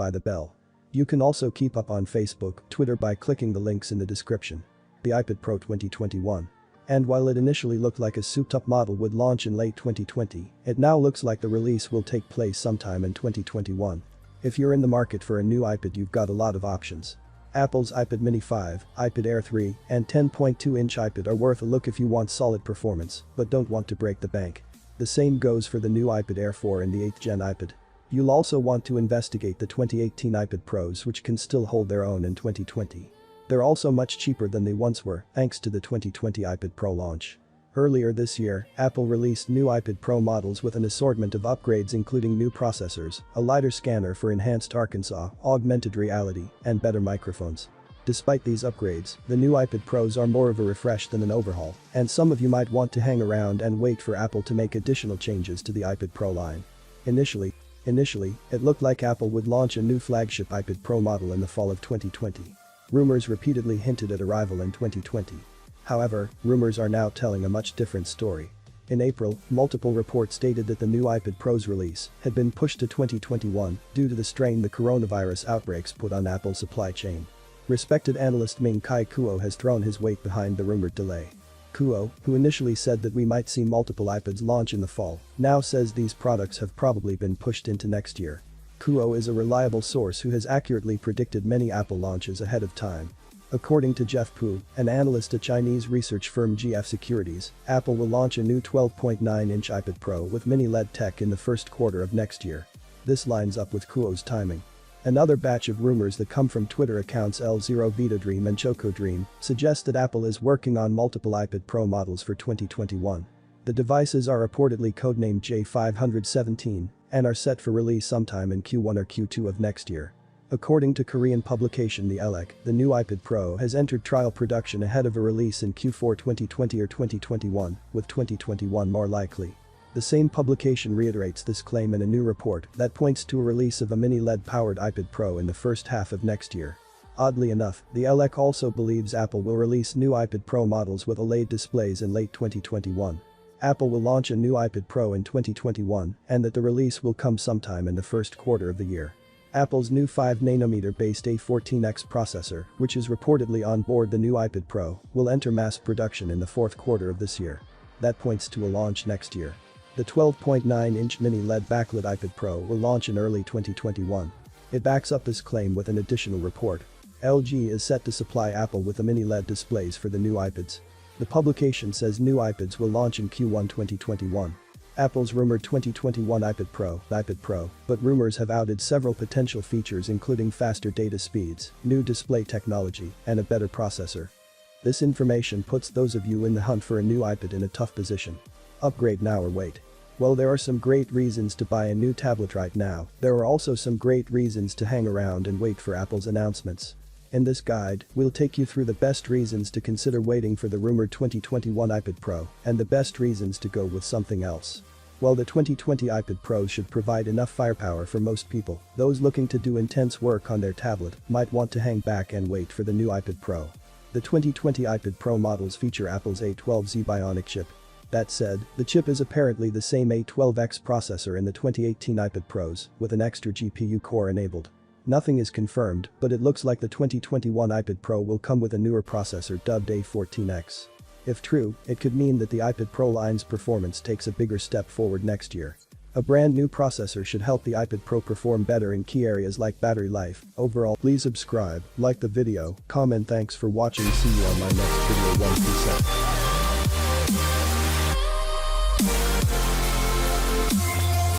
by the bell. You can also keep up on Facebook, Twitter by clicking the links in the description. The iPad Pro 2021. And while it initially looked like a souped-up model would launch in late 2020, it now looks like the release will take place sometime in 2021. If you're in the market for a new iPad, you've got a lot of options. Apple's iPad mini 5, iPad Air 3, and 10.2-inch iPad are worth a look if you want solid performance, but don't want to break the bank. The same goes for the new iPad Air 4 and the 8th gen iPad. You'll also want to investigate the 2018 iPad Pros, which can still hold their own in 2020. They're also much cheaper than they once were, thanks to the 2020 iPad Pro launch. Earlier this year, Apple released new iPad Pro models with an assortment of upgrades including new processors, a lighter scanner for enhanced Arkansas, augmented reality, and better microphones. Despite these upgrades, the new iPad Pros are more of a refresh than an overhaul, and some of you might want to hang around and wait for Apple to make additional changes to the iPad Pro line. Initially, it looked like Apple would launch a new flagship iPad Pro model in the fall of 2020. Rumors repeatedly hinted at arrival in 2020. However, rumors are now telling a much different story. In April, multiple reports stated that the new iPad Pro's release had been pushed to 2021 due to the strain the coronavirus outbreaks put on Apple's supply chain. Respected analyst Ming-Chi Kuo has thrown his weight behind the rumored delay. Kuo, who initially said that we might see multiple iPads launch in the fall, now says these products have probably been pushed into next year. Kuo is a reliable source who has accurately predicted many Apple launches ahead of time. According to Jeff Pu, an analyst at Chinese research firm GF Securities, Apple will launch a new 12.9-inch iPad Pro with mini LED tech in the first quarter of next year. This lines up with Kuo's timing. Another batch of rumors that come from Twitter accounts L0 Vita Dream and Choco Dream suggest that Apple is working on multiple iPad Pro models for 2021. The devices are reportedly codenamed J517 and are set for release sometime in Q1 or Q2 of next year. According to Korean publication The Elec, the new iPad Pro has entered trial production ahead of a release in Q4 2020 or 2021, with 2021 more likely. The same publication reiterates this claim in a new report that points to a release of a mini LED-powered iPad Pro in the first half of next year. Oddly enough, The Elec also believes Apple will release new iPad Pro models with OLED displays in late 2021. Apple will launch a new iPad Pro in 2021 and that the release will come sometime in the first quarter of the year. Apple's new 5nm-based A14X processor, which is reportedly on board the new iPad Pro, will enter mass production in the fourth quarter of this year. That points to a launch next year. The 12.9-inch mini LED backlit iPad Pro will launch in early 2021. It backs up this claim with an additional report. LG is set to supply Apple with the mini LED displays for the new iPads. The publication says new iPads will launch in Q1 2021. Apple's rumored 2021 iPad Pro, but rumors have outed several potential features including faster data speeds, new display technology, and a better processor. This information puts those of you in the hunt for a new iPad in a tough position. Upgrade now or wait. Well, there are some great reasons to buy a new tablet right now. There are also some great reasons to hang around and wait for Apple's announcements. In this guide, we'll take you through the best reasons to consider waiting for the rumored 2021 iPad Pro and the best reasons to go with something else. While the 2020 iPad Pro should provide enough firepower for most people, those looking to do intense work on their tablet might want to hang back and wait for the new iPad Pro. The 2020 iPad Pro models feature Apple's A12Z Bionic chip. That said, the chip is apparently the same A12X processor in the 2018 iPad Pros, with an extra GPU core enabled. Nothing is confirmed, but it looks like the 2021 iPad Pro will come with a newer processor dubbed A14X. If true, it could mean that the iPad Pro line's performance takes a bigger step forward next year. A brand new processor should help the iPad Pro perform better in key areas like battery life. Overall, please subscribe, like the video, comment. Thanks for watching. See you on my next video. 1 peace out.